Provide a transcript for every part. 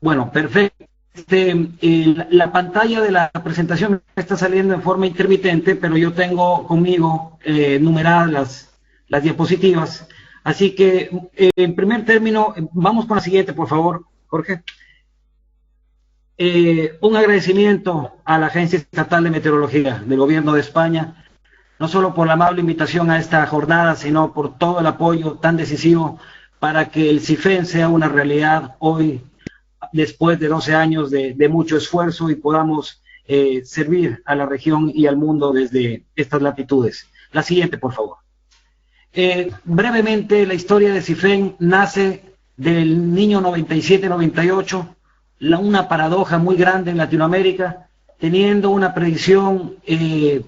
Bueno, perfecto. La pantalla de la presentación está saliendo en forma intermitente, pero yo tengo conmigo numeradas las diapositivas. Así que, en primer término, vamos con la siguiente, por favor, Jorge. Un agradecimiento a la Agencia Estatal de Meteorología del Gobierno de España, no solo por la amable invitación a esta jornada, sino por todo el apoyo tan decisivo para que el CIFEN sea una realidad hoy, después de 12 años de mucho esfuerzo, y podamos servir a la región y al mundo desde estas latitudes. La siguiente, por favor. Brevemente, la historia de CIFEN nace del niño 97-98, una paradoja muy grande en Latinoamérica, teniendo una predicción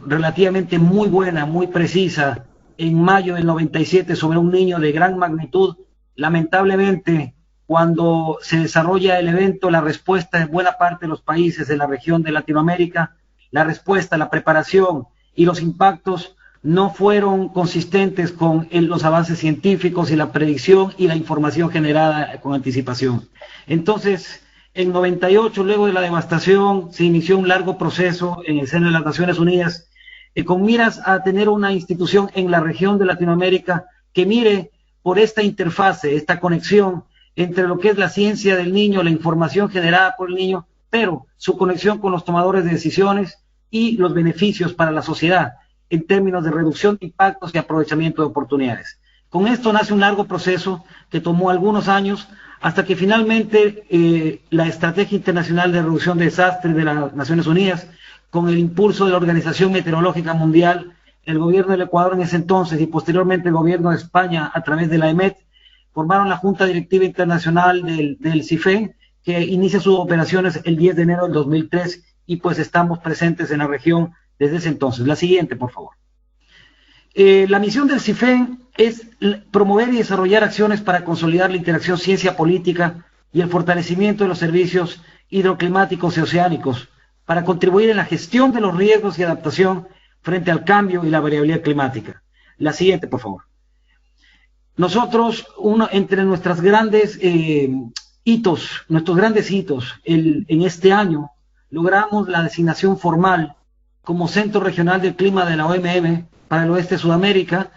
relativamente muy buena, muy precisa, en mayo del 97 sobre un niño de gran magnitud. Lamentablemente, cuando se desarrolla el evento, la respuesta en buena parte de los países de la región de Latinoamérica, la respuesta, la preparación y los impactos no fueron consistentes con los avances científicos y la predicción y la información generada con anticipación. Entonces, en 98, luego de la devastación, se inició un largo proceso en el seno de las Naciones Unidas con miras a tener una institución en la región de Latinoamérica que mire por esta interfase, esta conexión entre lo que es la ciencia del niño, la información generada por el niño, pero su conexión con los tomadores de decisiones y los beneficios para la sociedad en términos de reducción de impactos y aprovechamiento de oportunidades. Con esto nace un largo proceso que tomó algunos años hasta que finalmente la Estrategia Internacional de Reducción de Desastres de las Naciones Unidas, con el impulso de la Organización Meteorológica Mundial, el gobierno del Ecuador en ese entonces y posteriormente el gobierno de España a través de la EMET, formaron la Junta Directiva Internacional del CIFEN, que inicia sus operaciones el 10 de enero del 2003 y pues estamos presentes en la región desde ese entonces. La siguiente, por favor. La misión del CIFEN es promover y desarrollar acciones para consolidar la interacción ciencia-política y el fortalecimiento de los servicios hidroclimáticos y oceánicos para contribuir en la gestión de los riesgos y adaptación frente al cambio y la variabilidad climática. La siguiente, por favor. Nosotros, entre nuestros grandes hitos, en este año, logramos la designación formal como Centro Regional del Clima de la OMM para el Oeste de Sudamérica.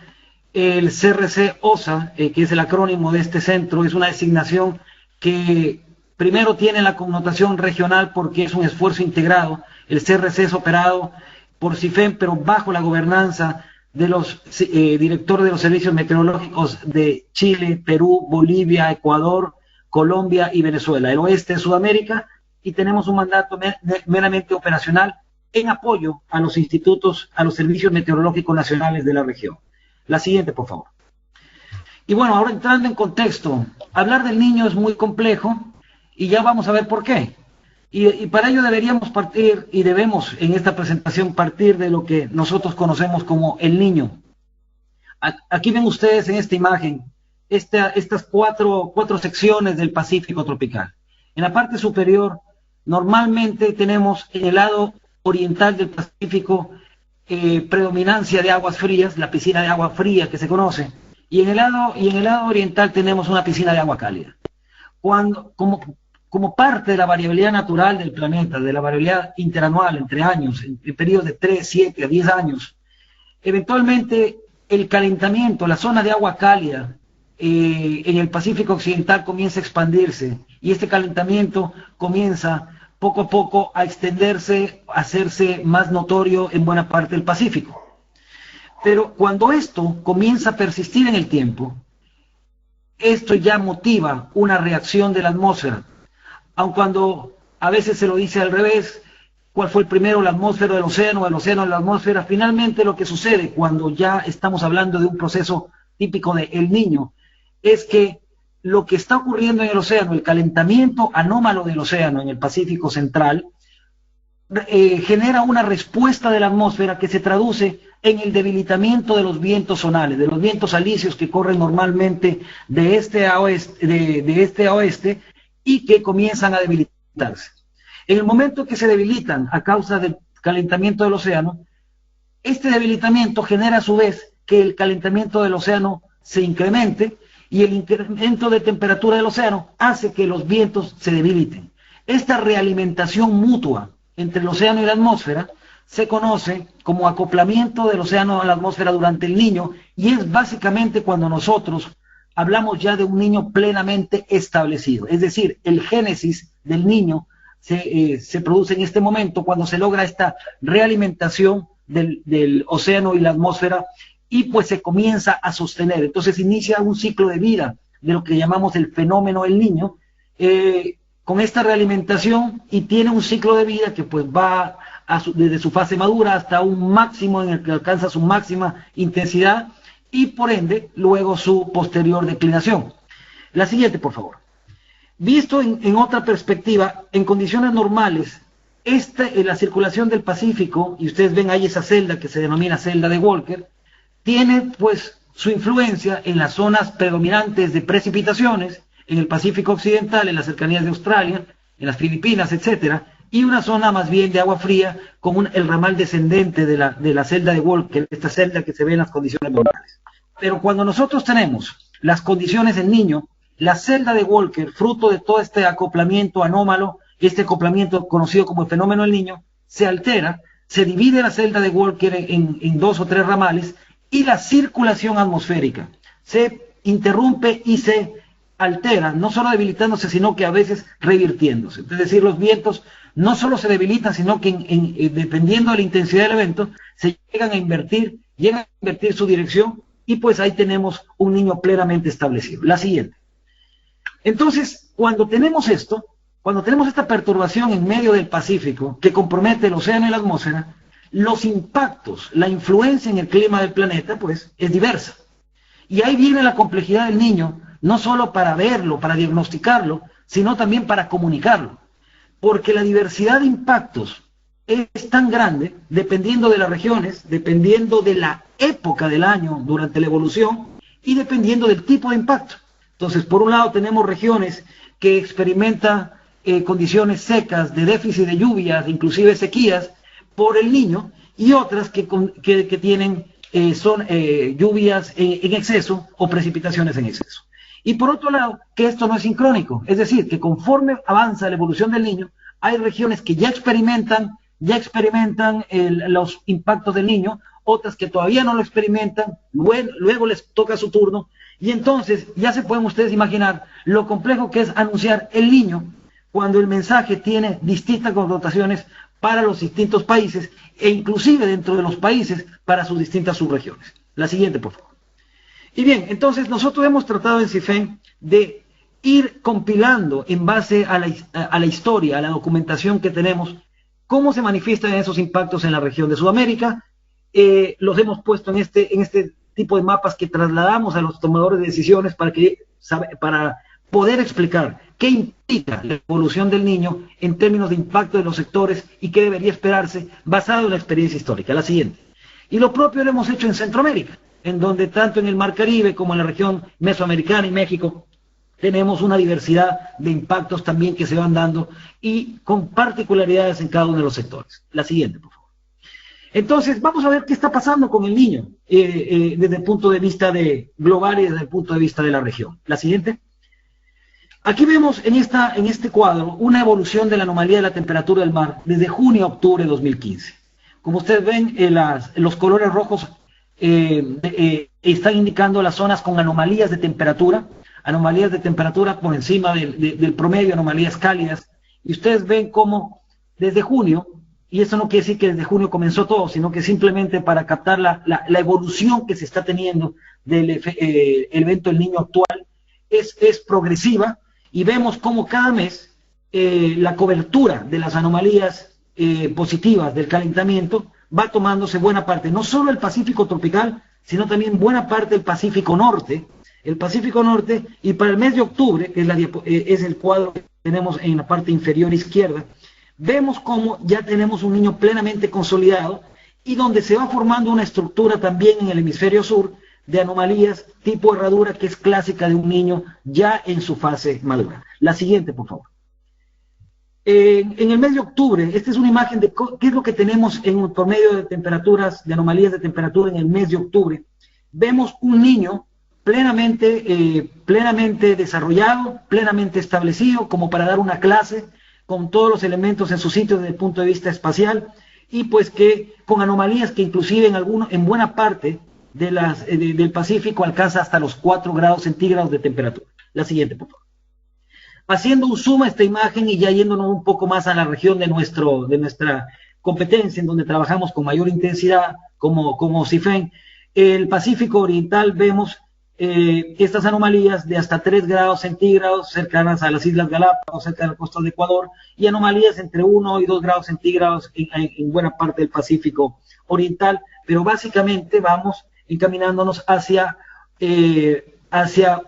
El CRC-OSA, que es el acrónimo de este centro, es una designación que primero tiene la connotación regional porque es un esfuerzo integrado. El CRC es operado por CIFEN, pero bajo la gobernanza de los directores de los servicios meteorológicos de Chile, Perú, Bolivia, Ecuador, Colombia y Venezuela, el oeste de Sudamérica, y tenemos un mandato meramente operacional en apoyo a los institutos, a los servicios meteorológicos nacionales de la región. La siguiente, por favor. Y bueno, ahora entrando en contexto, hablar del niño es muy complejo y ya vamos a ver por qué. Y para ello deberíamos partir, y debemos en esta presentación partir de lo que nosotros conocemos como el niño. Aquí ven ustedes en esta imagen estas cuatro secciones del Pacífico tropical. En la parte superior, normalmente tenemos en el lado oriental del Pacífico predominancia de aguas frías, la piscina de agua fría que se conoce, y en el lado oriental tenemos una piscina de agua cálida. Como parte de la variabilidad natural del planeta, de la variabilidad interanual entre años, en periodos de 3, 7 a 10 años, eventualmente el calentamiento, la zona de agua cálida en el Pacífico Occidental comienza a expandirse y este calentamiento comienza poco a poco a extenderse, a hacerse más notorio en buena parte del Pacífico. Pero cuando esto comienza a persistir en el tiempo, esto ya motiva una reacción de la atmósfera. Aun cuando a veces se lo dice al revés, cuál fue el primero, la atmósfera del océano, el océano de la atmósfera. Finalmente lo que sucede cuando ya estamos hablando de un proceso típico de El Niño, es que lo que está ocurriendo en el océano, el calentamiento anómalo del océano en el Pacífico Central, genera una respuesta de la atmósfera que se traduce en el debilitamiento de los vientos zonales, de los vientos alisios que corren normalmente de este a oeste, y que comienzan a debilitarse. En el momento que se debilitan a causa del calentamiento del océano, este debilitamiento genera a su vez que el calentamiento del océano se incremente, y el incremento de temperatura del océano hace que los vientos se debiliten. Esta realimentación mutua entre el océano y la atmósfera se conoce como acoplamiento del océano a la atmósfera durante el niño, y es básicamente cuando nosotros hablamos ya de un niño plenamente establecido. Es decir, el génesis del niño se produce en este momento cuando se logra esta realimentación del océano y la atmósfera, y pues se comienza a sostener. Entonces inicia un ciclo de vida de lo que llamamos el fenómeno del niño, con esta realimentación, y tiene un ciclo de vida que pues va desde su fase madura hasta un máximo en el que alcanza su máxima intensidad, y por ende luego su posterior declinación. La siguiente, por favor. Visto en otra perspectiva, en condiciones normales, la circulación del Pacífico, y ustedes ven ahí esa celda que se denomina celda de Walker, tiene pues su influencia en las zonas predominantes de precipitaciones, en el Pacífico Occidental, en las cercanías de Australia, en las Filipinas, etcétera, y una zona más bien de agua fría, como el ramal descendente de la celda de Walker, esta celda que se ve en las condiciones normales. Pero cuando nosotros tenemos las condiciones del niño, la celda de Walker, fruto de todo este acoplamiento anómalo, este acoplamiento conocido como el fenómeno del niño, se altera, se divide la celda de Walker en 2 o 3 ramales, y la circulación atmosférica se interrumpe y se altera, no solo debilitándose, sino que a veces revirtiéndose. Es decir, los vientos no solo se debilitan, sino que dependiendo de la intensidad del evento, se llegan a invertir su dirección, y pues ahí tenemos un niño plenamente establecido. La siguiente. Entonces, cuando tenemos esta perturbación en medio del Pacífico que compromete el océano y la atmósfera, los impactos, la influencia en el clima del planeta, pues, es diversa. Y ahí viene la complejidad del niño, no solo para verlo, para diagnosticarlo, sino también para comunicarlo. Porque la diversidad de impactos es tan grande, dependiendo de las regiones, dependiendo de la época del año durante la evolución, y dependiendo del tipo de impacto. Entonces, por un lado tenemos regiones que experimentan condiciones secas, de déficit de lluvias, inclusive sequías, por el niño, y otras que tienen lluvias en exceso o precipitaciones en exceso. Y por otro lado, que esto no es sincrónico, es decir, que conforme avanza la evolución del niño, hay regiones que ya experimentan los impactos del niño, otras que todavía no lo experimentan, luego les toca su turno, y entonces ya se pueden ustedes imaginar lo complejo que es anunciar el niño cuando el mensaje tiene distintas connotaciones para los distintos países, e inclusive dentro de los países para sus distintas subregiones. La siguiente, por favor. Y bien, entonces nosotros hemos tratado en CIFEN de ir compilando en base a la historia, a la documentación que tenemos, cómo se manifiestan esos impactos en la región de Sudamérica. Los hemos puesto en este tipo de mapas que trasladamos a los tomadores de decisiones para poder explicar qué implica la evolución del niño en términos de impacto de los sectores y qué debería esperarse basado en la experiencia histórica. La siguiente. Y lo propio lo hemos hecho en Centroamérica, en donde tanto en el Mar Caribe como en la región mesoamericana y México tenemos una diversidad de impactos también que se van dando, y con particularidades en cada uno de los sectores. La siguiente, por favor. Entonces, vamos a ver qué está pasando con el niño desde el punto de vista global y desde el punto de vista de la región. La siguiente. Aquí vemos en este cuadro una evolución de la anomalía de la temperatura del mar desde junio a octubre de 2015. Como ustedes ven, los colores rojos están indicando las zonas con anomalías de temperatura por encima del promedio, anomalías cálidas. Y ustedes ven cómo desde junio, y eso no quiere decir que desde junio comenzó todo, sino que simplemente para captar la evolución que se está teniendo del evento del niño actual, es progresiva, y vemos cómo cada mes la cobertura de las anomalías positivas del calentamiento va tomándose buena parte, no solo el Pacífico tropical, sino también buena parte del Pacífico Norte, y para el mes de octubre, que es el cuadro que tenemos en la parte inferior izquierda, vemos cómo ya tenemos un niño plenamente consolidado, y donde se va formando una estructura también en el hemisferio sur de anomalías tipo herradura, que es clásica de un niño ya en su fase madura. La siguiente, por favor. En el mes de octubre, esta es una imagen de qué es lo que tenemos en promedio de temperaturas, de anomalías de temperatura en el mes de octubre. Vemos un niño plenamente desarrollado, plenamente establecido, como para dar una clase, con todos los elementos en su sitio desde el punto de vista espacial, y pues que con anomalías que inclusive en buena parte del Pacífico alcanza hasta los 4 grados centígrados de temperatura. La siguiente, por favor. Haciendo un zoom a esta imagen y ya yéndonos un poco más a la región de nuestra competencia, en donde trabajamos con mayor intensidad, como CIFEN, el Pacífico Oriental vemos estas anomalías de hasta 3 grados centígrados cercanas a las Islas Galápagos, cerca de la costa de Ecuador, y anomalías entre 1 y 2 grados centígrados en buena parte del Pacífico Oriental, pero básicamente vamos encaminándonos hacia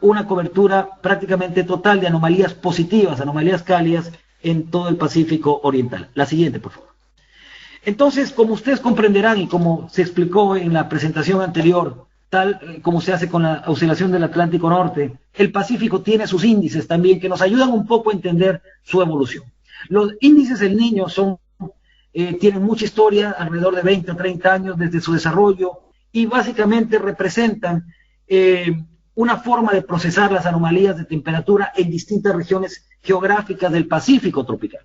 una cobertura prácticamente total de anomalías positivas, anomalías cálidas en todo el Pacífico Oriental. La siguiente, por favor. Entonces, como ustedes comprenderán y como se explicó en la presentación anterior, tal como se hace con la oscilación del Atlántico Norte, el Pacífico tiene sus índices también que nos ayudan un poco a entender su evolución. Los índices del Niño tienen mucha historia, alrededor de 20 o 30 años desde su desarrollo, y básicamente representan una forma de procesar las anomalías de temperatura en distintas regiones geográficas del Pacífico tropical.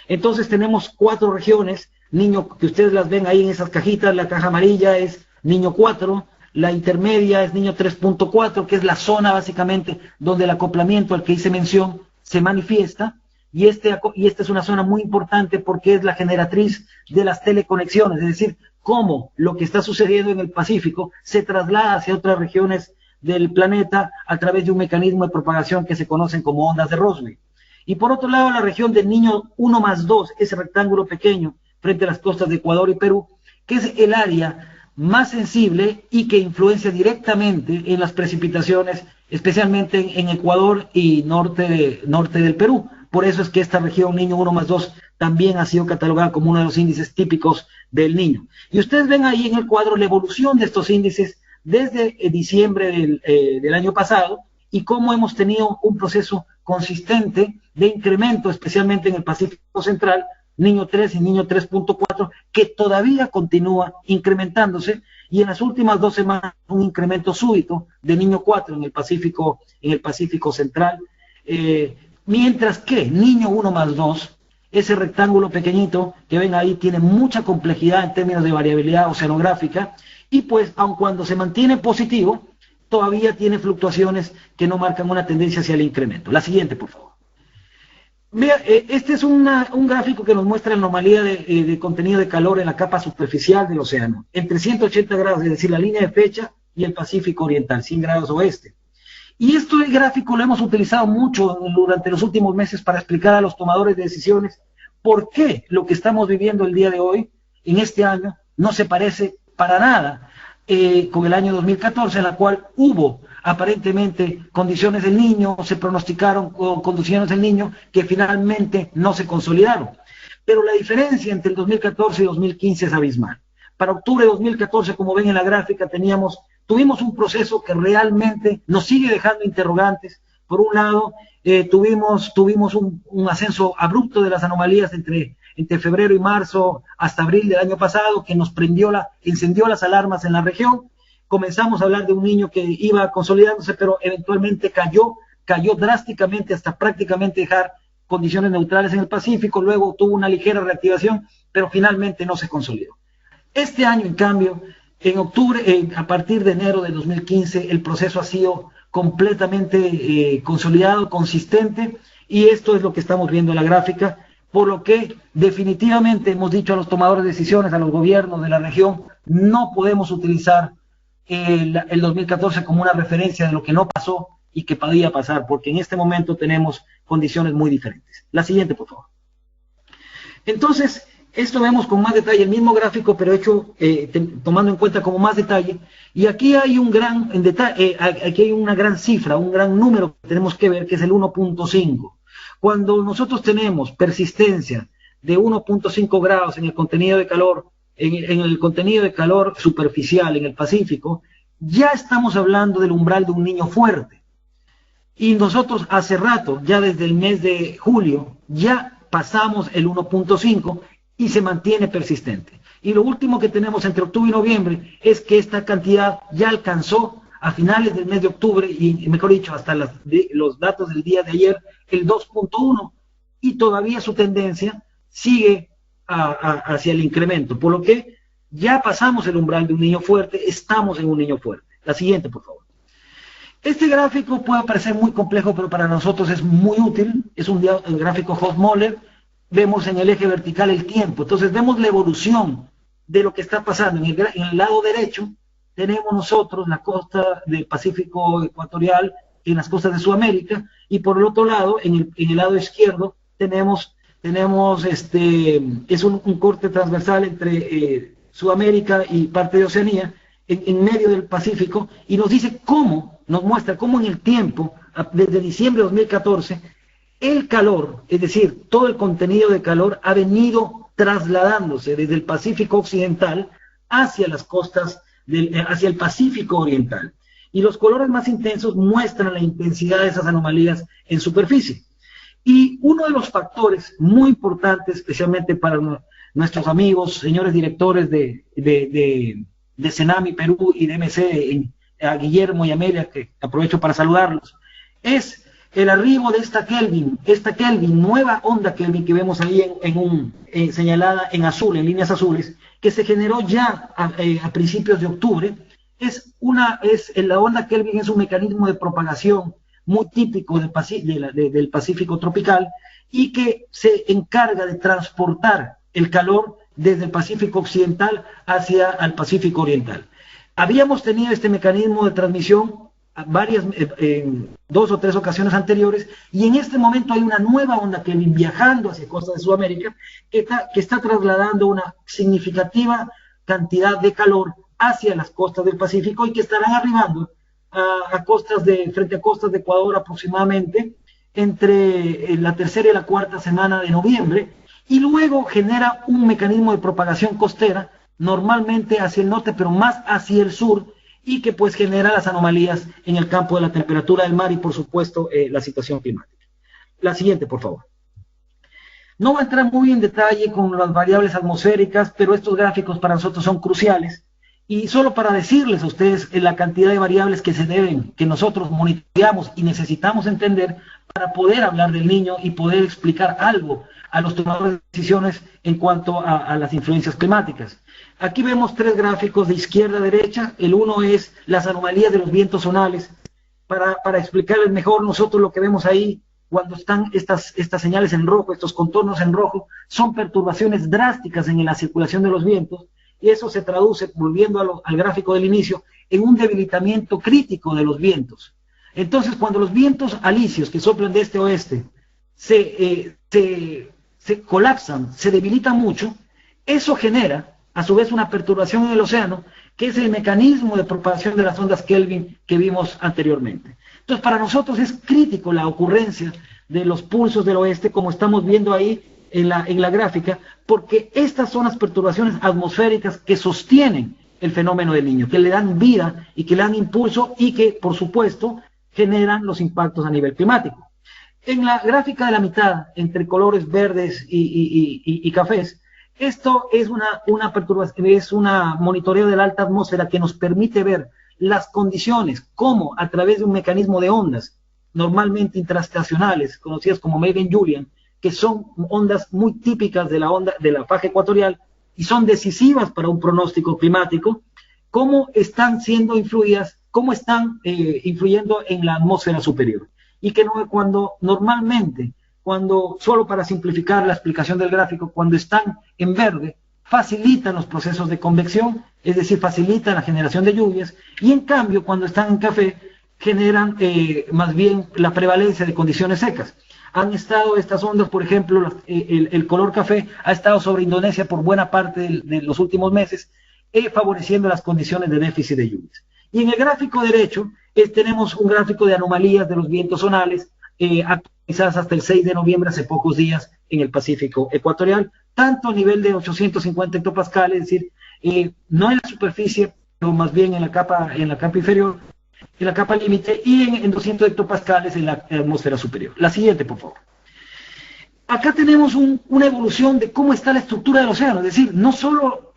Entonces tenemos 4 regiones, Niño, que ustedes las ven ahí en esas cajitas. La caja amarilla es Niño 4, la intermedia es Niño 3.4, que es la zona básicamente donde el acoplamiento al que hice mención se manifiesta, y esta es una zona muy importante porque es la generatriz de las teleconexiones, es decir, cómo lo que está sucediendo en el Pacífico se traslada hacia otras regiones del planeta a través de un mecanismo de propagación que se conocen como ondas de Rossby. Y por otro lado, la región del Niño 1+2, ese rectángulo pequeño frente a las costas de Ecuador y Perú, que es el área más sensible y que influencia directamente en las precipitaciones, especialmente en Ecuador y norte del Perú. Por eso es que esta región Niño 1+2 también ha sido catalogada como uno de los índices típicos del Niño. Y ustedes ven ahí en el cuadro la evolución de estos índices desde diciembre del año pasado, y cómo hemos tenido un proceso consistente de incremento, especialmente en el Pacífico Central, Niño 3 y Niño 3.4, que todavía continúa incrementándose, y en las últimas 2 semanas un incremento súbito de Niño 4 en el Pacífico Central, mientras que Niño 1+2, ese rectángulo pequeñito que ven ahí, tiene mucha complejidad en términos de variabilidad oceanográfica, y pues aun cuando se mantiene positivo, todavía tiene fluctuaciones que no marcan una tendencia hacia el incremento. La siguiente, por favor. Vea, este es un gráfico que nos muestra la anomalía de contenido de calor en la capa superficial del océano, entre 180 grados, es decir, la línea de fecha, y el Pacífico Oriental, 100 grados oeste. Y este gráfico lo hemos utilizado mucho durante los últimos meses para explicar a los tomadores de decisiones por qué lo que estamos viviendo el día de hoy, en este año, no se parece para nada con el año 2014, en la cual hubo aparentemente condiciones del Niño, se pronosticaron condiciones del Niño que finalmente no se consolidaron. Pero la diferencia entre el 2014 y 2015 es abismal. Para octubre de 2014, como ven en la gráfica, tuvimos un proceso que realmente nos sigue dejando interrogantes. Por un lado, tuvimos un ascenso abrupto de las anomalías entre febrero y marzo hasta abril del año pasado, que nos encendió las alarmas en la región. Comenzamos a hablar de un Niño que iba consolidándose, pero eventualmente cayó drásticamente hasta prácticamente dejar condiciones neutrales en el Pacífico. Luego tuvo una ligera reactivación, pero finalmente no se consolidó. Este año, en cambio, en octubre, a partir de enero de 2015, el proceso ha sido completamente consolidado, consistente, y esto es lo que estamos viendo en la gráfica, por lo que definitivamente hemos dicho a los tomadores de decisiones, a los gobiernos de la región, no podemos utilizar el 2014 como una referencia de lo que no pasó y que podía pasar, porque en este momento tenemos condiciones muy diferentes. La siguiente, por favor. Entonces, esto vemos con más detalle, el mismo gráfico, pero hecho tomando en cuenta como más detalle, y aquí hay aquí hay una gran cifra, un gran número que tenemos que ver, que es el 1.5. Cuando nosotros tenemos persistencia de 1.5 grados en el contenido de calor, en el contenido de calor superficial en el Pacífico, ya estamos hablando del umbral de un Niño fuerte. Y nosotros hace rato, ya desde el mes de julio, ya pasamos el 1.5 y se mantiene persistente. Y lo último que tenemos entre octubre y noviembre es que esta cantidad ya alcanzó a finales del mes de octubre, y mejor dicho, hasta los datos del día de ayer, el 2.1, y todavía su tendencia sigue hacia el incremento, por lo que ya pasamos el umbral de un niño fuerte, estamos en un niño fuerte. La siguiente, por favor. Este gráfico puede parecer muy complejo, pero para nosotros es muy útil. Es un gráfico Hofmöller. Vemos en el eje vertical el tiempo. Entonces vemos la evolución de lo que está pasando. En el lado derecho tenemos nosotros la costa del Pacífico ecuatorial, en las costas de Sudamérica, y por el otro lado, en el lado izquierdo, tenemos es un corte transversal entre Sudamérica y parte de Oceanía, en medio del Pacífico, y nos dice cómo, nos muestra cómo en el tiempo, desde diciembre de 2014, el calor, es decir, todo el contenido de calor ha venido trasladándose desde el Pacífico occidental hacia las costas, hacia el Pacífico oriental. Y los colores más intensos muestran la intensidad de esas anomalías en superficie. Y uno de los factores muy importantes, especialmente para nuestros amigos, señores directores de Cenami Perú y de MC, a Guillermo y Amelia, que aprovecho para saludarlos, es el arribo de esta Kelvin, nueva onda Kelvin que vemos ahí señalada en azul, en líneas azules, que se generó ya a principios de octubre. La onda Kelvin es un mecanismo de propagación muy típico del Pacífico tropical y que se encarga de transportar el calor desde el Pacífico occidental hacia el Pacífico oriental. Habíamos tenido este mecanismo de transmisión en 2 o 3 ocasiones anteriores, y en este momento hay una nueva onda que viene viajando hacia costa de Sudamérica que está trasladando una significativa cantidad de calor hacia las costas del Pacífico y que estarán arribando frente a costas de Ecuador aproximadamente entre la tercera y la cuarta semana de noviembre, y luego genera un mecanismo de propagación costera, normalmente hacia el norte, pero más hacia el sur, y que pues genera las anomalías en el campo de la temperatura del mar y por supuesto la situación climática. La siguiente, por favor. No voy a entrar muy en detalle con las variables atmosféricas, pero estos gráficos para nosotros son cruciales. Y solo para decirles a ustedes la cantidad de variables que nosotros monitoreamos y necesitamos entender para poder hablar del niño y poder explicar algo a los tomadores de decisiones en cuanto a las influencias climáticas. Aquí vemos 3 gráficos de izquierda a derecha. El uno es las anomalías de los vientos zonales. Para explicarles mejor, nosotros lo que vemos ahí, cuando están estas señales en rojo, estos contornos en rojo, son perturbaciones drásticas en la circulación de los vientos, y eso se traduce, volviendo al gráfico del inicio, en un debilitamiento crítico de los vientos. Entonces, cuando los vientos alisios que soplan de este a oeste se colapsan, se debilitan mucho, eso genera a su vez una perturbación en el océano, que es el mecanismo de propagación de las ondas Kelvin que vimos anteriormente. Entonces, para nosotros es crítico la ocurrencia de los pulsos del oeste, como estamos viendo ahí en la gráfica, porque estas son las perturbaciones atmosféricas que sostienen el fenómeno del Niño, que le dan vida y que le dan impulso y que, por supuesto, generan los impactos a nivel climático. En la gráfica de la mitad, entre colores verdes y cafés, esto es una perturbación, es una monitoreo de la alta atmósfera que nos permite ver las condiciones, cómo a través de un mecanismo de ondas, normalmente intraestacionales, conocidas como Megan-Julian, que son ondas muy típicas de la faja ecuatorial y son decisivas para un pronóstico climático, cómo están siendo influidas, cómo están influyendo en la atmósfera superior. Y que normalmente, solo para simplificar la explicación del gráfico, cuando están en verde, facilitan los procesos de convección, es decir, facilitan la generación de lluvias, y en cambio, cuando están en café, generan más bien la prevalencia de condiciones secas. Han estado estas ondas, por ejemplo, el color café ha estado sobre Indonesia por buena parte de los últimos meses, favoreciendo las condiciones de déficit de lluvias. Y en el gráfico derecho tenemos un gráfico de anomalías de los vientos zonales, actualizadas hasta el 6 de noviembre, hace pocos días, en el Pacífico ecuatorial, tanto a nivel de 850 hectopascales, es decir, no en la superficie, pero más bien en la capa inferior, en la capa límite, y en 200 hectopascales en la atmósfera superior. La siguiente, por favor. Acá tenemos una evolución de cómo está la estructura del océano, es decir, no solo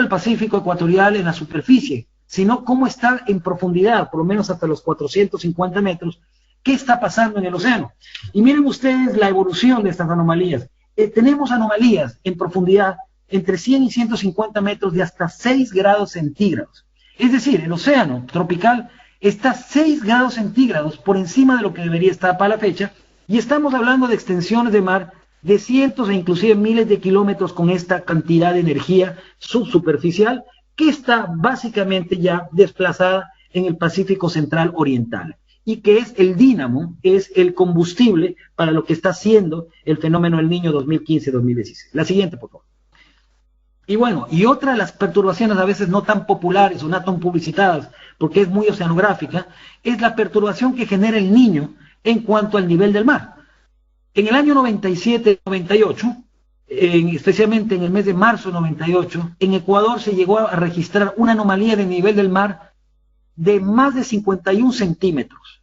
el Pacífico ecuatorial en la superficie, sino cómo está en profundidad, por lo menos hasta los 450 metros, ¿Qué está pasando en el océano? Y miren ustedes la evolución de estas anomalías. Tenemos anomalías en profundidad entre 100 y 150 metros de hasta 6 grados centígrados. Es decir, el océano tropical está 6 grados centígrados por encima de lo que debería estar para la fecha, y estamos hablando de extensiones de mar de cientos e inclusive miles de kilómetros con esta cantidad de energía subsuperficial que está básicamente ya desplazada en el Pacífico Central Oriental, y que es el dínamo, es el combustible para lo que está haciendo el fenómeno del Niño 2015-2016. La siguiente, por favor. Y bueno, y otra de las perturbaciones a veces no tan populares o no tan publicitadas, porque es muy oceanográfica, es la perturbación que genera el Niño en cuanto al nivel del mar. En el año 97-98, especialmente en el mes de marzo de 98, en Ecuador se llegó a registrar una anomalía de nivel del mar de más de 51 centímetros.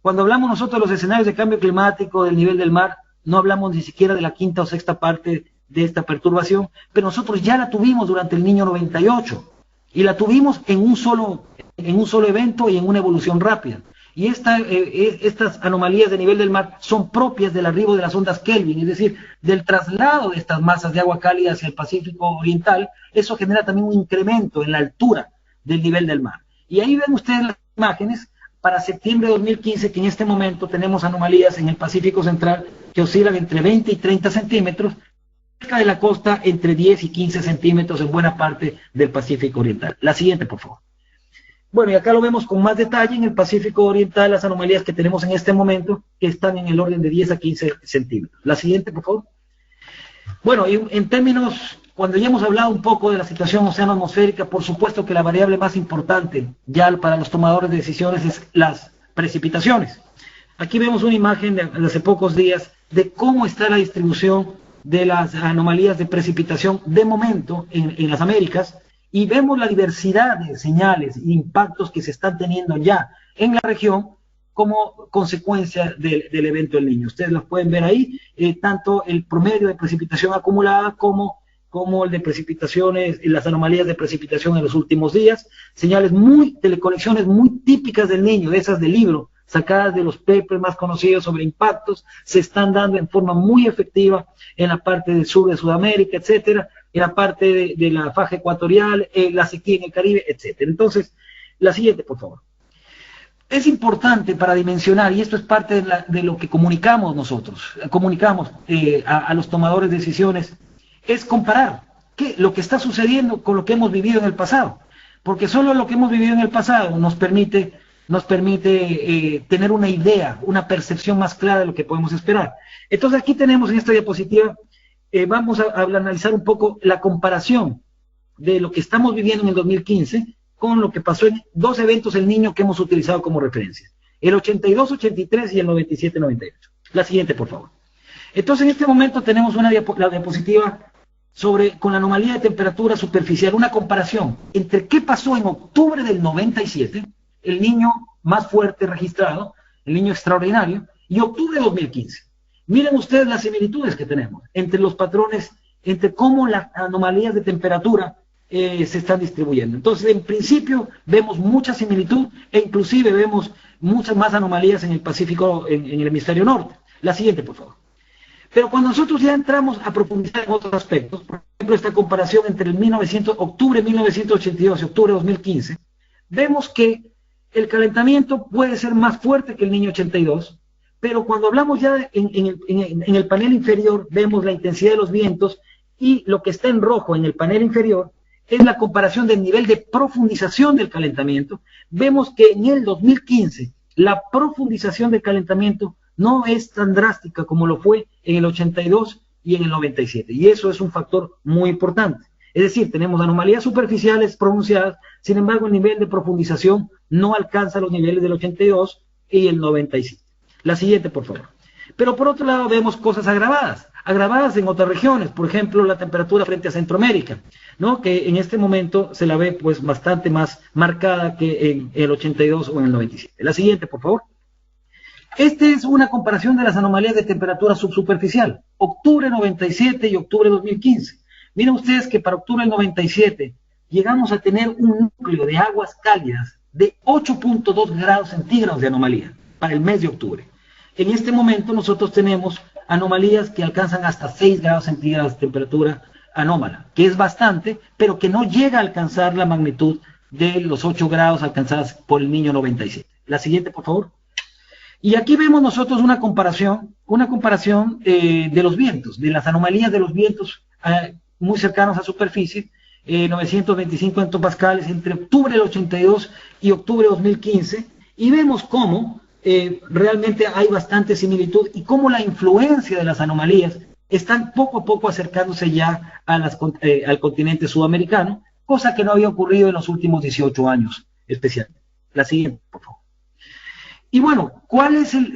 Cuando hablamos nosotros de los escenarios de cambio climático, del nivel del mar, no hablamos ni siquiera de la quinta o sexta parte de esta perturbación, pero nosotros ya la tuvimos durante el Niño 98, y la tuvimos en un solo evento y en una evolución rápida. Y estas anomalías de nivel del mar son propias del arribo de las ondas Kelvin, es decir, del traslado de estas masas de agua cálida hacia el Pacífico Oriental. Eso genera también un incremento en la altura del nivel del mar. Y ahí ven ustedes las imágenes para septiembre de 2015, que en este momento tenemos anomalías en el Pacífico Central que oscilan entre 20 y 30 centímetros, cerca de la costa entre 10 y 15 centímetros en buena parte del Pacífico Oriental. La siguiente, por favor. Bueno, y acá lo vemos con más detalle en el Pacífico Oriental, las anomalías que tenemos en este momento, que están en el orden de 10 a 15 centímetros. La siguiente, por favor. Bueno, y en términos, cuando ya hemos hablado un poco de la situación oceano-atmosférica, por supuesto que la variable más importante ya para los tomadores de decisiones es las precipitaciones. Aquí vemos una imagen de hace pocos días de cómo está la distribución de las anomalías de precipitación de momento en las Américas, y vemos la diversidad de señales e impactos que se están teniendo ya en la región como consecuencia del evento del Niño. Ustedes los pueden ver ahí, tanto el promedio de precipitación acumulada como el de precipitaciones, las anomalías de precipitación en los últimos días, señales teleconexiones muy típicas del Niño, de esas del libro, sacadas de los papers más conocidos sobre impactos, se están dando en forma muy efectiva en la parte del sur de Sudamérica, etcétera, en la parte de la faja ecuatorial, la sequía en el Caribe, etcétera. Entonces, la siguiente, por favor. Es importante para dimensionar, y esto es parte de lo que comunicamos nosotros, a los tomadores de decisiones, es comparar lo que está sucediendo con lo que hemos vivido en el pasado, porque solo lo que hemos vivido en el pasado nos permite tener una idea, una percepción más clara de lo que podemos esperar. Entonces aquí tenemos en esta diapositiva, vamos a analizar un poco la comparación de lo que estamos viviendo en el 2015 con lo que pasó en dos eventos del Niño que hemos utilizado como referencia, el 82-83 y el 97-98. La siguiente, por favor. Entonces en este momento tenemos la diapositiva con la anomalía de temperatura superficial, una comparación entre qué pasó en octubre del 97, el Niño más fuerte registrado, el Niño extraordinario, y octubre de 2015. Miren ustedes las similitudes que tenemos entre los patrones, entre cómo las anomalías de temperatura se están distribuyendo. Entonces, en principio, vemos mucha similitud e inclusive vemos muchas más anomalías en el Pacífico, en el hemisferio norte. La siguiente, por favor. Pero cuando nosotros ya entramos a profundizar en otros aspectos, por ejemplo, esta comparación entre octubre de 1982 y octubre de 2015, vemos que el calentamiento puede ser más fuerte que el Niño 82, pero cuando hablamos ya en el panel inferior, vemos la intensidad de los vientos, y lo que está en rojo en el panel inferior es la comparación del nivel de profundización del calentamiento. Vemos que en el 2015 la profundización del calentamiento no es tan drástica como lo fue en el 82 y en el 97, y eso es un factor muy importante. Es decir, tenemos anomalías superficiales pronunciadas, sin embargo el nivel de profundización no alcanza los niveles del 82 y el 97. La siguiente, por favor. Pero por otro lado vemos cosas agravadas en otras regiones, por ejemplo la temperatura frente a Centroamérica, ¿no? Que en este momento se la ve pues bastante más marcada que en el 82 o en el 97. La siguiente, por favor. Esta es una comparación de las anomalías de temperatura subsuperficial, octubre 97 y octubre 2015. Miren ustedes que para octubre del 97 llegamos a tener un núcleo de aguas cálidas de 8.2 grados centígrados de anomalía. para el mes de octubre. En este momento nosotros tenemos anomalías que alcanzan hasta 6 grados centígrados de temperatura anómala, que es bastante, pero que no llega a alcanzar la magnitud de los 8 grados alcanzadas por el Niño 97. La siguiente, por favor. Y aquí vemos nosotros una comparación de los vientos, de las anomalías de los vientos muy cercanos a superficie, 925 hectopascales entre octubre del 82 y octubre de 2015, y vemos cómo realmente hay bastante similitud y cómo la influencia de las anomalías están poco a poco acercándose ya a al continente sudamericano, cosa que no había ocurrido en los últimos 18 años especialmente. La siguiente, por favor. Y bueno,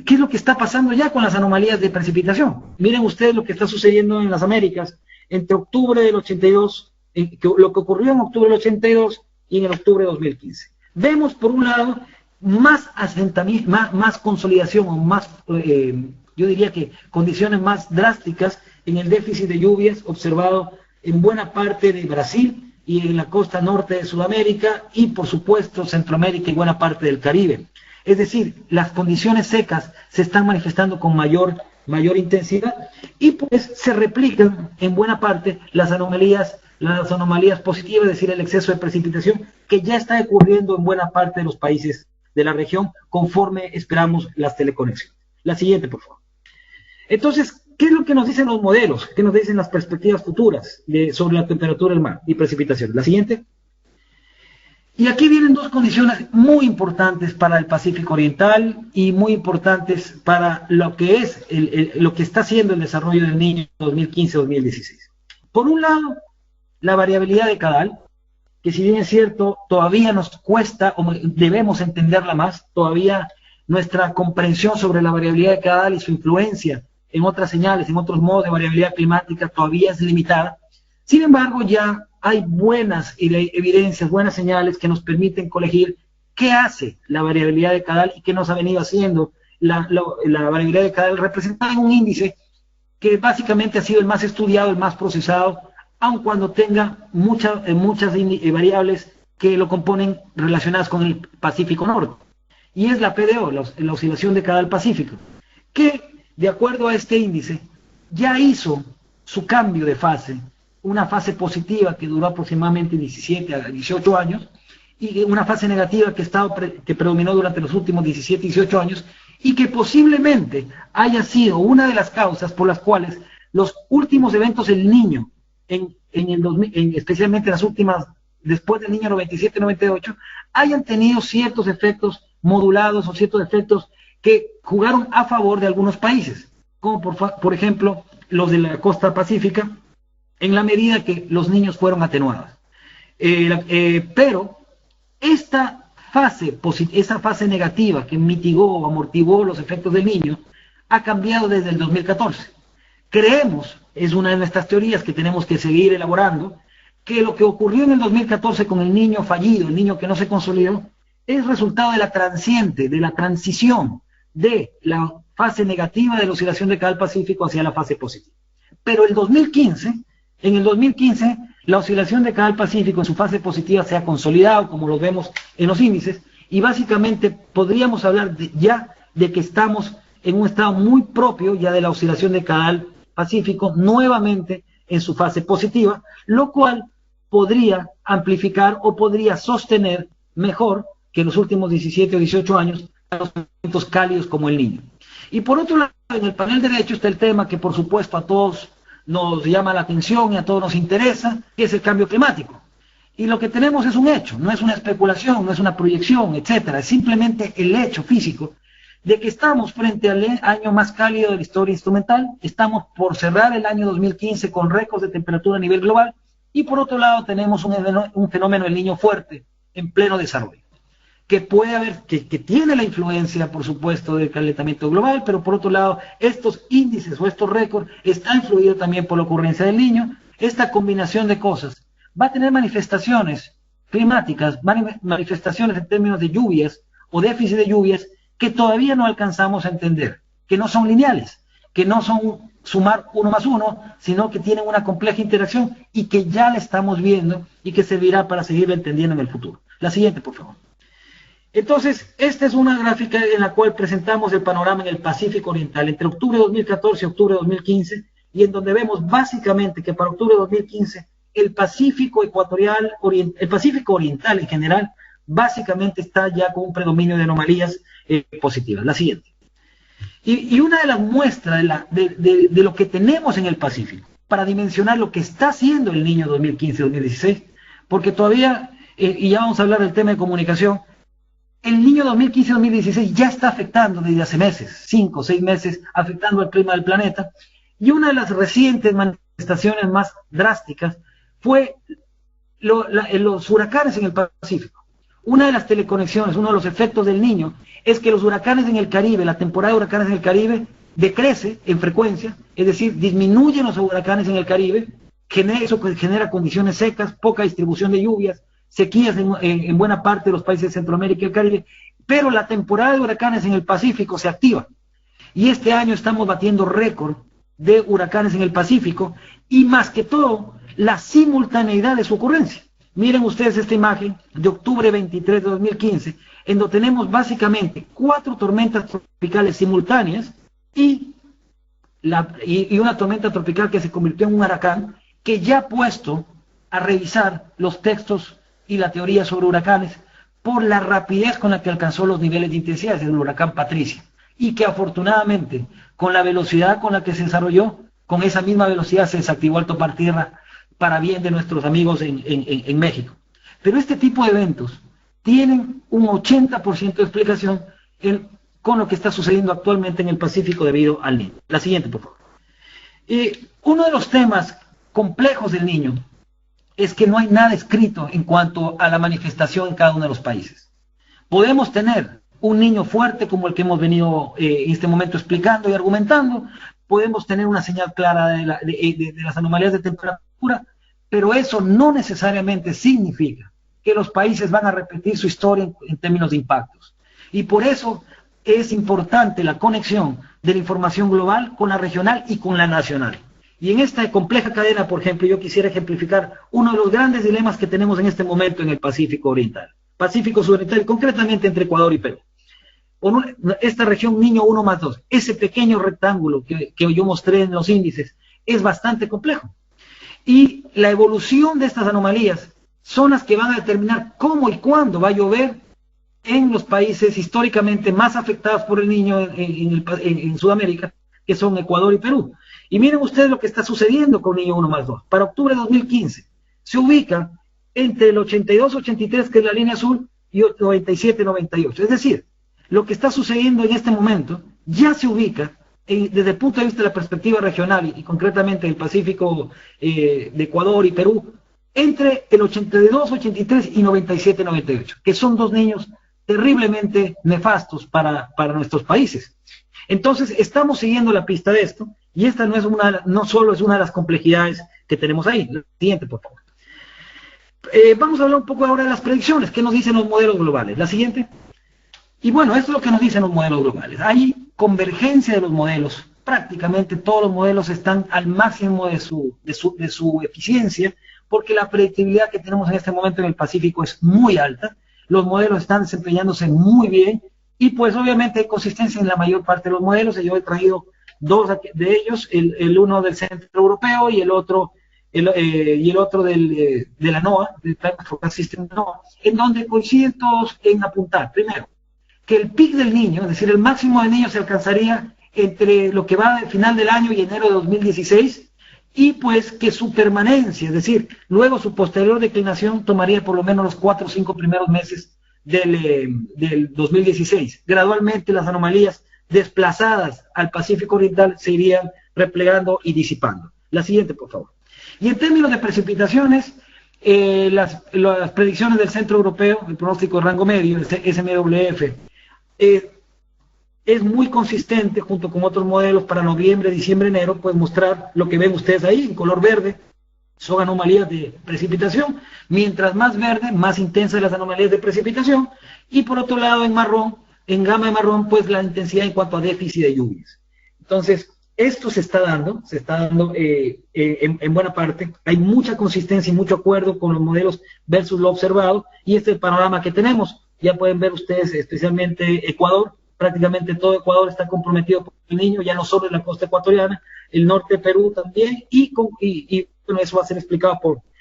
¿qué es lo que está pasando ya con las anomalías de precipitación? Miren ustedes lo que está sucediendo en las Américas entre octubre del 82, lo que ocurrió en octubre del 82 y en el octubre de 2015. Vemos, por un lado, más asentamiento, más consolidación, o más, yo diría que condiciones más drásticas en el déficit de lluvias observado en buena parte de Brasil y en la costa norte de Sudamérica y, por supuesto, Centroamérica y buena parte del Caribe. Es decir, las condiciones secas se están manifestando con mayor intensidad y pues se replican en buena parte las anomalías positivas, es decir, el exceso de precipitación que ya está ocurriendo en buena parte de los países de la región conforme esperamos las teleconexiones. La siguiente, por favor. Entonces, ¿qué es lo que nos dicen los modelos? ¿Qué nos dicen las perspectivas futuras sobre la temperatura del mar y precipitación? La siguiente. Y aquí vienen dos condiciones muy importantes para el Pacífico Oriental y muy importantes para lo que es lo que está haciendo el desarrollo del Niño 2015-2016. Por un lado, la variabilidad de Kadal, que si bien es cierto, todavía nos cuesta o debemos entenderla más, todavía nuestra comprensión sobre la variabilidad de Kadal y su influencia en otras señales, en otros modos de variabilidad climática todavía es limitada. Sin embargo, ya hay buenas evidencias, buenas señales que nos permiten colegir qué hace la variabilidad de Kadal y qué nos ha venido haciendo la variabilidad de Kadal representada en un índice que básicamente ha sido el más estudiado, el más procesado, aun cuando tenga muchas variables que lo componen relacionadas con el Pacífico Norte. Y es la PDO, la oscilación de Kadal Pacífico, que de acuerdo a este índice ya hizo su cambio de fase, una fase positiva que duró aproximadamente 17 a 18 años, y una fase negativa que predominó durante los últimos 17 y 18 años, y que posiblemente haya sido una de las causas por las cuales los últimos eventos del Niño, especialmente las últimas, después del Niño 97-98, hayan tenido ciertos efectos modulados o ciertos efectos que jugaron a favor de algunos países, como por ejemplo los de la costa pacífica, en la medida que los niños fueron atenuados. Pero esa fase negativa que mitigó o amortiguó los efectos del Niño ha cambiado desde el 2014. Creemos, es una de nuestras teorías que tenemos que seguir elaborando, que lo que ocurrió en el 2014 con el niño fallido, el niño que no se consolidó, es resultado de la transición de la fase negativa de la oscilación de Kadal Pacífico hacia la fase positiva. Pero en el 2015, la oscilación de Kadal Pacífico en su fase positiva se ha consolidado, como lo vemos en los índices, y básicamente podríamos hablar ya de que estamos en un estado muy propio ya de la oscilación de Kadal Pacífico nuevamente en su fase positiva, lo cual podría amplificar o podría sostener mejor que en los últimos 17 o 18 años a los eventos cálidos como el Niño. Y por otro lado, en el panel derecho está el tema que por supuesto a todos nos llama la atención y a todos nos interesa, que es el cambio climático. Y lo que tenemos es un hecho, no es una especulación, no es una proyección, etcétera, es simplemente el hecho físico de que estamos frente al año más cálido de la historia instrumental, estamos por cerrar el año 2015 con récords de temperatura a nivel global, y por otro lado tenemos un fenómeno del Niño fuerte, en pleno desarrollo, que tiene la influencia, por supuesto, del calentamiento global, pero por otro lado, estos índices o estos récords están influidos también por la ocurrencia del Niño. Esta combinación de cosas va a tener manifestaciones climáticas, manifestaciones en términos de lluvias o déficit de lluvias que todavía no alcanzamos a entender, que no son lineales, que no son sumar 1 más 1, sino que tienen una compleja interacción y que ya la estamos viendo y que servirá para seguirla entendiendo en el futuro. La siguiente, por favor. Entonces, esta es una gráfica en la cual presentamos el panorama en el Pacífico Oriental entre octubre de 2014 y octubre de 2015, y en donde vemos básicamente que para octubre de 2015 el Pacífico ecuatorial, el Pacífico Oriental en general, básicamente está ya con un predominio de anomalías positivas. La siguiente. Y una de las muestras de lo que tenemos en el Pacífico, para dimensionar lo que está haciendo el Niño 2015-2016, porque todavía, y ya vamos a hablar del tema de comunicación, el Niño 2015-2016 ya está afectando desde hace meses, 5 o 6 meses, afectando el clima del planeta, y una de las recientes manifestaciones más drásticas fue los huracanes en el Pacífico. Una de las teleconexiones, uno de los efectos del Niño, es que los huracanes en el Caribe, la temporada de huracanes en el Caribe, decrece en frecuencia, es decir, disminuyen los huracanes en el Caribe, eso genera condiciones secas, poca distribución de lluvias, sequías en buena parte de los países de Centroamérica y el Caribe, pero la temporada de huracanes en el Pacífico se activa. Y este año estamos batiendo récord de huracanes en el Pacífico, y más que todo, la simultaneidad de su ocurrencia. Miren ustedes esta imagen de octubre 23 de 2015, en donde tenemos básicamente 4 tormentas tropicales simultáneas y una tormenta tropical que se convirtió en un huracán, que ya ha puesto a revisar los textos y la teoría sobre huracanes por la rapidez con la que alcanzó los niveles de intensidad, es el huracán Patricia, y que afortunadamente, con la velocidad con la que se desarrolló, con esa misma velocidad se desactivó Alto Mar Tierra para bien de nuestros amigos en México. Pero este tipo de eventos tienen un 80% de explicación con lo que está sucediendo actualmente en el Pacífico debido al Niño. La siguiente, por favor. Uno de los temas complejos del Niño es que no hay nada escrito en cuanto a la manifestación en cada uno de los países. Podemos tener un Niño fuerte como el que hemos venido en este momento explicando y argumentando, podemos tener una señal clara de las anomalías de temperatura, pero eso no necesariamente significa que los países van a repetir su historia en términos de impactos. Y por eso es importante la conexión de la información global con la regional y con la nacional. Y en esta compleja cadena, por ejemplo, yo quisiera ejemplificar uno de los grandes dilemas que tenemos en este momento en el Pacífico Oriental. Pacífico Suroriental y concretamente entre Ecuador y Perú. Esta región Niño 1+2, ese pequeño rectángulo que yo mostré en los índices, es bastante complejo. Y la evolución de estas anomalías son las que van a determinar cómo y cuándo va a llover en los países históricamente más afectados por el Niño en Sudamérica, que son Ecuador y Perú. Y miren ustedes lo que está sucediendo con Niño 1+2. Para octubre de 2015 se ubica entre el 82-83, que es la línea azul, y 97-98. Es decir, lo que está sucediendo en este momento ya se ubica desde el punto de vista de la perspectiva regional y concretamente el Pacífico de Ecuador y Perú, entre el 82-83 y 97-98, que son 2 niños terriblemente nefastos para nuestros países. Entonces, estamos siguiendo la pista de esto, y esta no solo es una de las complejidades que tenemos ahí. La siguiente, por favor. Vamos a hablar un poco ahora de las predicciones. ¿Qué nos dicen los modelos globales? La siguiente. Y bueno, esto es lo que nos dicen los modelos globales. Hay convergencia de los modelos. Prácticamente todos los modelos están al máximo de su eficiencia, porque la predictibilidad que tenemos en este momento en el Pacífico es muy alta. Los modelos están desempeñándose muy bien, y pues obviamente hay consistencia en la mayor parte de los modelos. Yo he traído 2 de ellos, el uno del Centro Europeo y el otro de la NOAA, del Climate Forecast System NOAA, en donde coinciden todos en apuntar, primero, que el pic del Niño, es decir, el máximo del Niño se alcanzaría entre lo que va del final del año y enero de 2016, y pues que su permanencia, es decir, luego su posterior declinación tomaría por lo menos los 4 o 5 primeros meses del 2016. Gradualmente las anomalías desplazadas al Pacífico Oriental se irían replegando y disipando. La siguiente, por favor. Y en términos de precipitaciones, las predicciones del Centro Europeo, el pronóstico de rango medio, el SMWF, es muy consistente junto con otros modelos para noviembre, diciembre, enero, pues mostrar lo que ven ustedes ahí en color verde. Son anomalías de precipitación. Mientras más verde, más intensas las anomalías de precipitación. Y por otro lado, en marrón, en gama de marrón, pues la intensidad en cuanto a déficit de lluvias. Entonces, esto se está dando en buena parte. Hay mucha consistencia y mucho acuerdo con los modelos versus lo observado, y este es el panorama que tenemos. Ya pueden ver ustedes, especialmente Ecuador, prácticamente todo Ecuador está comprometido por el Niño, ya no solo en la costa ecuatoriana, el norte de Perú también, y bueno, eso va a ser explicado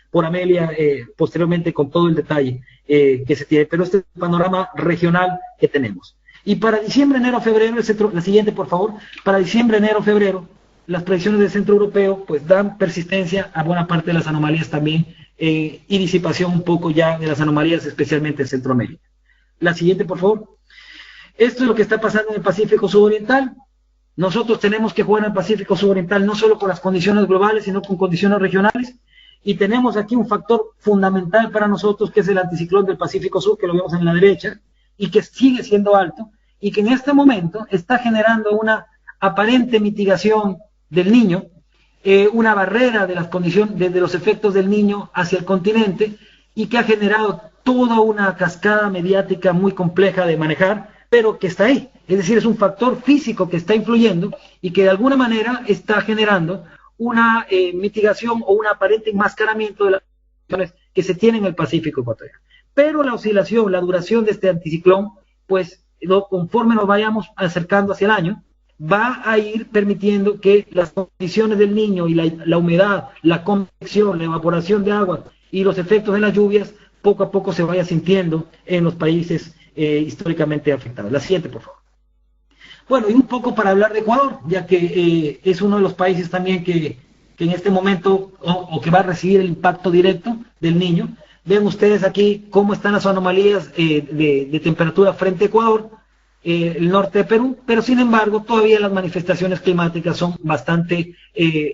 por Amelia posteriormente con todo el detalle que se tiene, pero este es el panorama regional que tenemos. Y para diciembre, enero, febrero, la siguiente por favor, para diciembre, enero, febrero, las predicciones del Centro Europeo pues dan persistencia a buena parte de las anomalías también y disipación un poco ya de las anomalías, especialmente en Centroamérica. La siguiente por favor. Esto es lo que está pasando en el Pacífico Sudoriental. Nosotros tenemos que jugar en el Pacífico Sudoriental no solo con las condiciones globales, sino con condiciones regionales. Y tenemos aquí un factor fundamental para nosotros, que es el anticiclón del Pacífico Sur, que lo vemos en la derecha, y que sigue siendo alto, y que en este momento está generando una aparente mitigación del Niño, una barrera de las condiciones, de los efectos del Niño hacia el continente, y que ha generado toda una cascada mediática muy compleja de manejar, pero que está ahí. Es decir, es un factor físico que está influyendo y que de alguna manera está generando una mitigación o un aparente enmascaramiento de las condiciones que se tienen en el Pacífico ecuatoriano. Pero la oscilación, la duración de este anticiclón, pues conforme nos vayamos acercando hacia el año, va a ir permitiendo que las condiciones del Niño y la humedad, la convección, la evaporación de agua y los efectos de las lluvias poco a poco se vaya sintiendo en los países históricamente afectados. La siguiente, por favor. Bueno, y un poco para hablar de Ecuador, ya que es uno de los países también que en este momento, o que va a recibir el impacto directo del Niño. Ven ustedes aquí cómo están las anomalías de temperatura frente a Ecuador, el norte de Perú, pero sin embargo todavía las manifestaciones climáticas son bastante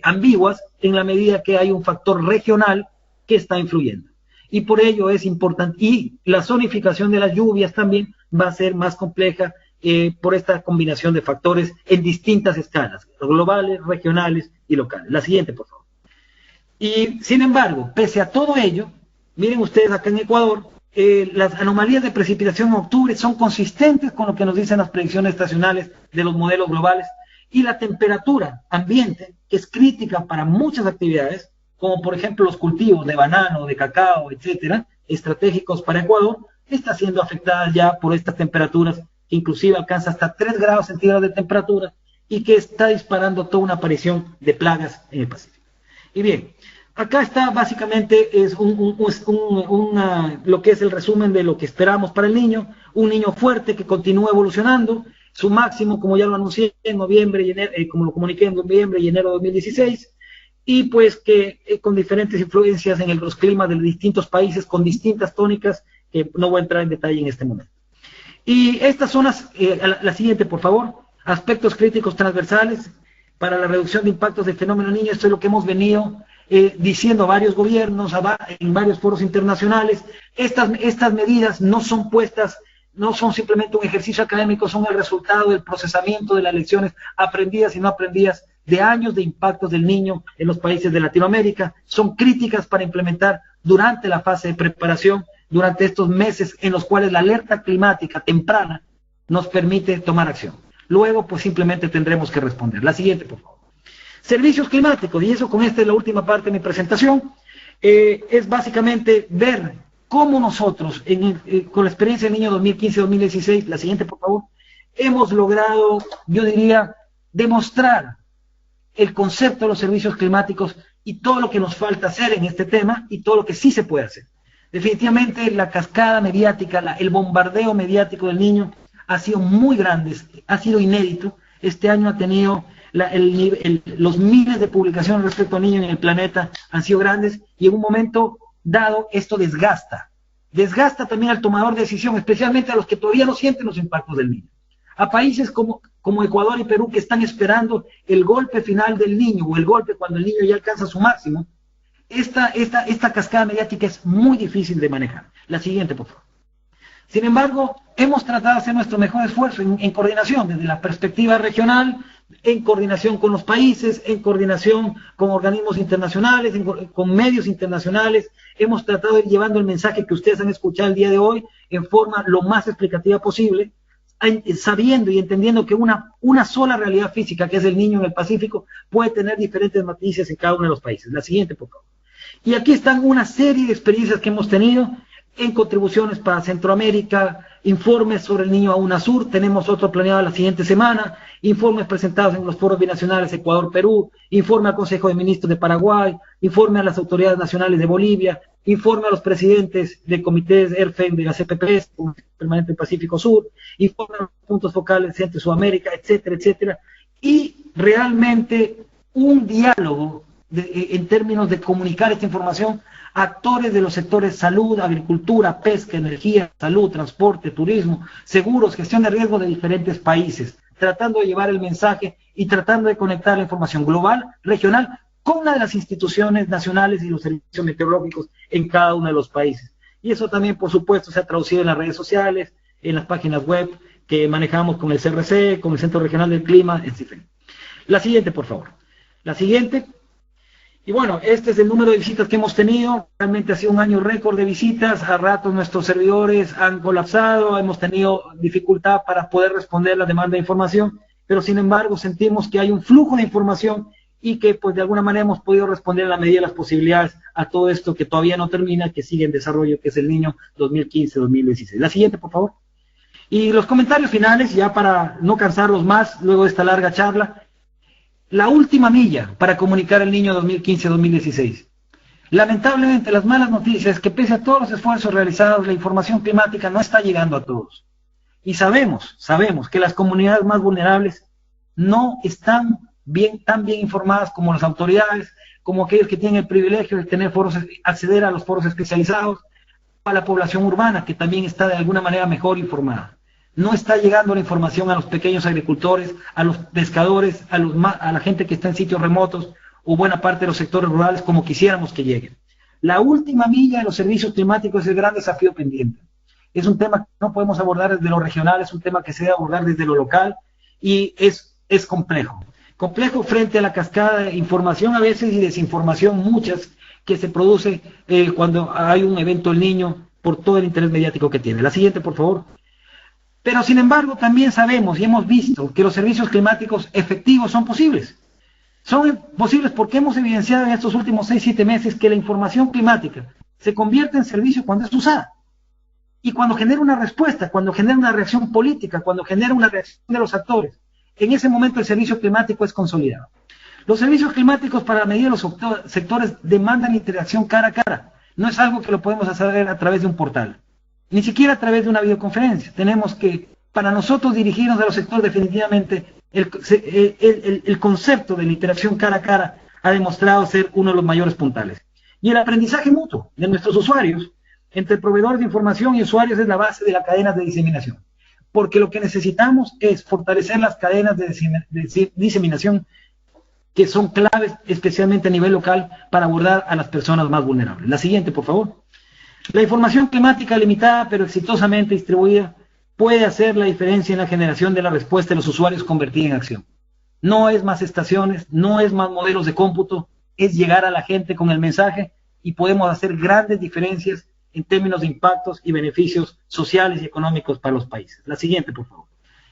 ambiguas en la medida que hay un factor regional que está influyendo. Y por ello es importante, y la zonificación de las lluvias también va a ser más compleja por esta combinación de factores en distintas escalas, globales, regionales y locales. La siguiente, por favor. Y sin embargo, pese a todo ello, miren ustedes acá en Ecuador, las anomalías de precipitación en octubre son consistentes con lo que nos dicen las predicciones estacionales de los modelos globales, y la temperatura ambiente, que es crítica para muchas actividades, como por ejemplo los cultivos de banano, de cacao, etcétera, estratégicos para Ecuador, está siendo afectada ya por estas temperaturas, que inclusive alcanza hasta 3 grados centígrados de temperatura, y que está disparando toda una aparición de plagas en el Pacífico. Y bien, acá está básicamente es lo que es el resumen de lo que esperamos para el Niño, un Niño fuerte que continúa evolucionando, su máximo, como ya lo anuncié en noviembre y enero, como lo comuniqué en noviembre y enero de 2016, y pues que con diferentes influencias en los climas de distintos países, con distintas tónicas, que no voy a entrar en detalle en este momento. Y estas son la siguiente, por favor, aspectos críticos transversales para la reducción de impactos del fenómeno Niño. Esto es lo que hemos venido diciendo a varios gobiernos, en varios foros internacionales. Estas medidas no son puestas, no son simplemente un ejercicio académico, son el resultado del procesamiento de las lecciones aprendidas y no aprendidas de años de impactos del Niño en los países de Latinoamérica. Son críticas para implementar durante la fase de preparación, durante estos meses en los cuales la alerta climática temprana nos permite tomar acción. Luego, pues simplemente tendremos que responder. La siguiente, por favor. Servicios climáticos, y eso con esta es la última parte de mi presentación, es básicamente ver cómo nosotros, con la experiencia del Niño 2015-2016, la siguiente, por favor, hemos logrado, yo diría, demostrar el concepto de los servicios climáticos y todo lo que nos falta hacer en este tema y todo lo que sí se puede hacer. Definitivamente la cascada mediática, el bombardeo mediático del Niño ha sido muy grande, ha sido inédito. Este año ha tenido los miles de publicaciones respecto al Niño en el planeta han sido grandes, y en un momento dado esto desgasta también al tomador de decisión, especialmente a los que todavía no sienten los impactos del Niño. A países como Ecuador y Perú, que están esperando el golpe final del Niño, o el golpe cuando el Niño ya alcanza su máximo, esta cascada mediática es muy difícil de manejar. La siguiente, por favor. Sin embargo, hemos tratado de hacer nuestro mejor esfuerzo en coordinación, desde la perspectiva regional, en coordinación con los países, en coordinación con organismos internacionales, con medios internacionales. Hemos tratado de ir llevando el mensaje que ustedes han escuchado el día de hoy en forma lo más explicativa posible, sabiendo y entendiendo que una sola realidad física, que es el Niño en el Pacífico, puede tener diferentes matices en cada uno de los países. La siguiente, por favor. Y aquí están una serie de experiencias que hemos tenido en contribuciones para Centroamérica, informes sobre el niño a UNASUR, tenemos otro planeado la siguiente semana, informes presentados en los foros binacionales Ecuador-Perú, informe al Consejo de Ministros de Paraguay, informe a las autoridades nacionales de Bolivia, informe a los presidentes de comités ERFEN de las CPPs, Permanente Pacífico Sur, informe a los puntos focales de Centro y Sudamérica, etcétera, etcétera, y realmente un diálogo en términos de comunicar esta información a actores de los sectores salud, agricultura, pesca, energía, salud, transporte, turismo, seguros, gestión de riesgo de diferentes países, tratando de llevar el mensaje y tratando de conectar la información global, regional, con una de las instituciones nacionales y los servicios meteorológicos en cada uno de los países. Y eso también, por supuesto, se ha traducido en las redes sociales, en las páginas web que manejamos con el CRC, con el Centro Regional del Clima, etc. La siguiente, por favor. La siguiente. Y bueno, este es el número de visitas que hemos tenido. Realmente ha sido un año récord de visitas. A ratos nuestros servidores han colapsado, hemos tenido dificultad para poder responder la demanda de información, pero sin embargo sentimos que hay un flujo de información y que pues de alguna manera hemos podido responder en la medida de las posibilidades a todo esto que todavía no termina, que sigue en desarrollo, que es el niño 2015-2016. La siguiente, por favor. Y los comentarios finales, ya para no cansarlos más luego de esta larga charla. La última milla para comunicar el niño 2015-2016. Lamentablemente, las malas noticias es que pese a todos los esfuerzos realizados, la información climática no está llegando a todos. Y sabemos que las comunidades más vulnerables no están tan bien informadas como las autoridades, como aquellos que tienen el privilegio de tener foros, acceder a los foros especializados, a la población urbana, que también está de alguna manera mejor informada. No está llegando la información a los pequeños agricultores, a los pescadores, a la gente que está en sitios remotos o buena parte de los sectores rurales como quisiéramos que lleguen. La última milla de los servicios climáticos es el gran desafío pendiente. Es un tema que no podemos abordar desde lo regional, es un tema que se debe abordar desde lo local y es complejo. Complejo frente a la cascada de información a veces y desinformación muchas que se produce cuando hay un evento del niño por todo el interés mediático que tiene. La siguiente, por favor. Pero sin embargo también sabemos y hemos visto que los servicios climáticos efectivos son posibles. Son posibles porque hemos evidenciado en estos últimos 6-7 meses que la información climática se convierte en servicio cuando es usada. Y cuando genera una respuesta, cuando genera una reacción política, cuando genera una reacción de los actores, en ese momento el servicio climático es consolidado. Los servicios climáticos para la medida de los sectores demandan interacción cara a cara. No es algo que lo podemos hacer a través de un portal. Ni siquiera a través de una videoconferencia. Tenemos que, para nosotros dirigirnos a los sectores, definitivamente, el concepto de la interacción cara a cara ha demostrado ser uno de los mayores puntales. Y el aprendizaje mutuo de nuestros usuarios, entre proveedores de información y usuarios, es la base de la cadena de diseminación. Porque lo que necesitamos es fortalecer las cadenas de diseminación que son claves, especialmente a nivel local, para abordar a las personas más vulnerables. La siguiente, por favor. La información climática limitada pero exitosamente distribuida puede hacer la diferencia en la generación de la respuesta de los usuarios convertida en acción. No es más estaciones, no es más modelos de cómputo, es llegar a la gente con el mensaje y podemos hacer grandes diferencias en términos de impactos y beneficios sociales y económicos para los países. La siguiente, por favor.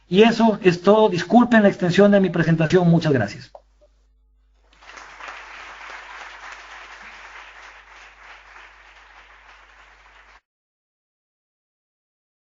Y eso es todo. Disculpen la extensión de mi presentación. Muchas gracias.